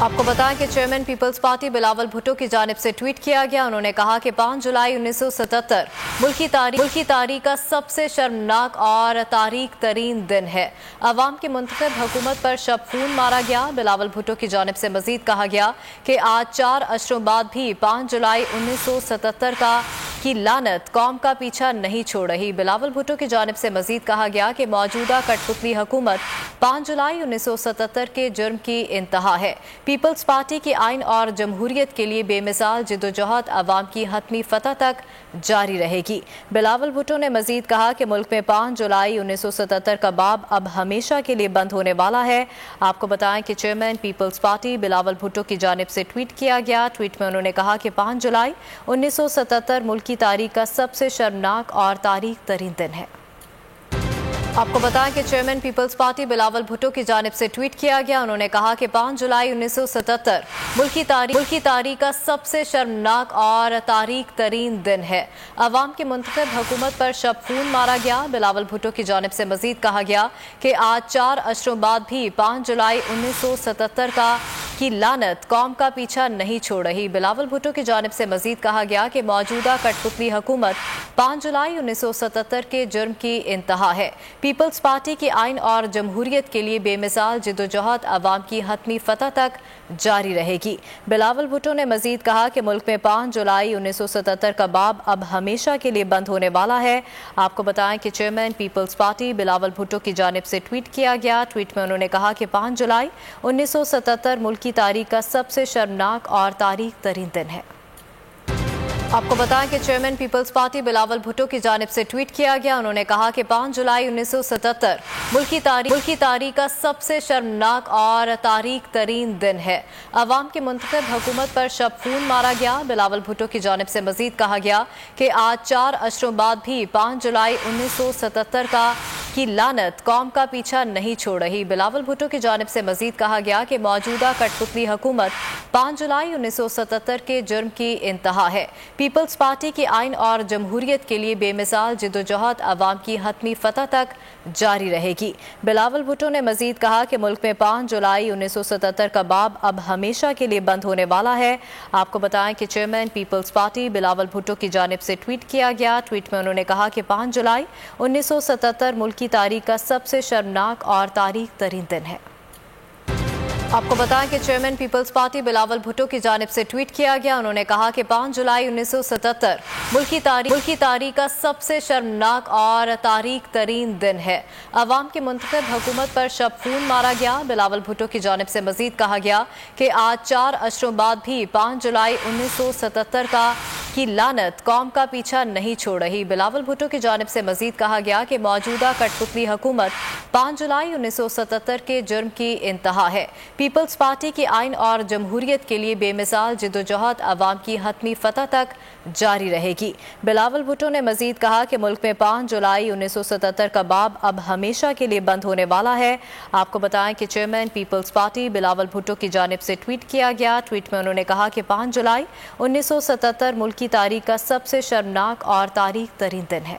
आपको बताएं कि चेयरमैन पीपल्स पार्टी बिलावल भुट्टो की जानिब से ट्वीट किया गया। उन्होंने कहा कि 5 जुलाई 1977 मुल्की तारीख का सबसे शर्मनाक और तारीख तरीन दिन है। अवाम की मुंतखब हुकूमत पर शब खून मारा गया। बिलावल भुट्टो की जानिब से मजीद कहा गया कि आज 4 अशरों बाद भी 5 जुलाई 1977 की लानत कौम का पीछा नहीं छोड़ रही। बिलावल भुट्टो की जानिब से मजीद कहा गया कि मौजूदा कठपुतली हुकूमत 5 जुलाई 1977 के जुर्म की इंतहा है। पीपल्स पार्टी की आइन और जमहूरियत के लिए बेमिसाल जिद्दोजहद अवाम की हतमी फतह तक जारी रहेगी। बिलावल भुट्टो ने मजीद कहा कि मुल्क में 5 जुलाई 1977 का बाब अब हमेशा के लिए बंद होने वाला है। आपको बताएं कि चेयरमैन पीपल्स पार्टी बिलावल भुट्टो की जानिब से ट्वीट किया गया। ट्वीट में उन्होंने कहा कि 5 जुलाई 1977 मुल्क की तारीख का सबसे शर्मनाक और तारीख तरीन दिन है। आपको बताएं कि चेयरमैन पीपल्स पार्टी बिलावल भुट्टो की जानिब से ट्वीट किया गया। उन्होंने कहा कि 5 जुलाई 1977 मुल्क की तारीख का सबसे शर्मनाक और तारीख तरीन दिन है। अवाम की मुंतखब हुकूमत पर शब खून मारा गया। बिलावल भुट्टो की जानिब से मजीद कहा गया कि आज 4 अशरों बाद भी 5 जुलाई 1977 की लानत कौम का पीछा नहीं छोड़ रही। बिलावल भुट्टो की जानिब से मजीद कहा गया कि मौजूदा कठपुतली हुकूमत 5 जुलाई 1977 के जुर्म की इंतहा है। पीपल्स पार्टी की आइन और जमहूरियत के लिए बेमिसाल जिद्दोजहद अवाम की हतमी फतह तक जारी रहेगी। बिलावल भुट्टो ने मजीद कहा कि मुल्क में 5 जुलाई 1977 का बाब अब हमेशा के लिए बंद होने वाला है। आपको बताएं कि चेयरमैन पीपल्स पार्टी बिलावल भुट्टो की जानिब से ट्वीट किया गया। ट्वीट में उन्होंने कहा कि 5 जुलाई 1977 मुल्क की तारीख का सबसे शर्मनाक और तारीख तरीन दिन है। आपको बताएं कि चेयरमैन पीपल्स पार्टी बिलावल भुट्टो की जानिब से ट्वीट किया गया। उन्होंने कहा कि 5 जुलाई 1977 मुल्क की तारीख का सबसे शर्मनाक और तारीख तरीन दिन है। अवाम की मुंतखब हुकूमत पर शब खून मारा गया। बिलावल भुट्टो की जानिब से मजीद कहा गया कि आज 4 अशरों बाद भी 5 जुलाई 1977 की लानत कौम का पीछा नहीं छोड़ रही। बिलावल भुट्टो की जानिब से मजीद कहा गया कि मौजूदा कठपुतली हुकूमत 5 जुलाई 1977 के जुर्म की इंतहा है। पीपल्स पार्टी की आइन और जमहूरियत के लिए बेमिसाल जिद्दोजहद अवाम की हतमी फतह तक जारी रहेगी। बिलावल भुट्टो ने मजीद कहा कि मुल्क में 5 जुलाई 1977 का बाब अब हमेशा के लिए बंद होने वाला है। आपको बताएं कि चेयरमैन पीपल्स पार्टी बिलावल भुट्टो की जानिब से ट्वीट किया गया। ट्वीट में उन्होंने कहा कि 5 जुलाई 1977 मुल्क की तारीख का सबसे शर्मनाक और तारीख तरीन दिन है। आपको बताएं कि चेयरमैन पीपल्स पार्टी बिलावल भुट्टो की जानिब से ट्वीट किया गया। उन्होंने कहा कि 5 जुलाई 1977 मुल्क की तारीख का सबसे शर्मनाक और तारीख तरीन दिन है। अवाम की मुंतखब हुकूमत पर शब खून मारा गया। बिलावल भुट्टो की जानिब से मजीद कहा गया कि आज 4 अशरों बाद भी 5 जुलाई 1977 की लानत कौम का पीछा नहीं छोड़ रही। बिलावल भुट्टो की जानिब से मजीद कहा गया कि मौजूदा कठपुतली हुकूमत 5 जुलाई 1977 के जुर्म की इंतहा है। पीपल्स पार्टी की आइन और जमहूरियत के लिए बेमिसाल जिद्दोजहद अवाम की हतमी फतह तक जारी रहेगी। बिलावल भुट्टो ने मजीद कहा कि मुल्क में 5 जुलाई 1977 का बाब अब हमेशा के लिए बंद होने वाला है। आपको बताएं कि चेयरमैन पीपल्स पार्टी बिलावल भुट्टो की जानिब से ट्वीट किया गया। ट्वीट में उन्होंने कहा कि 5 जुलाई 1977 मुल्क की तारीख का सबसे शर्मनाक और तारीख तरीन दिन है।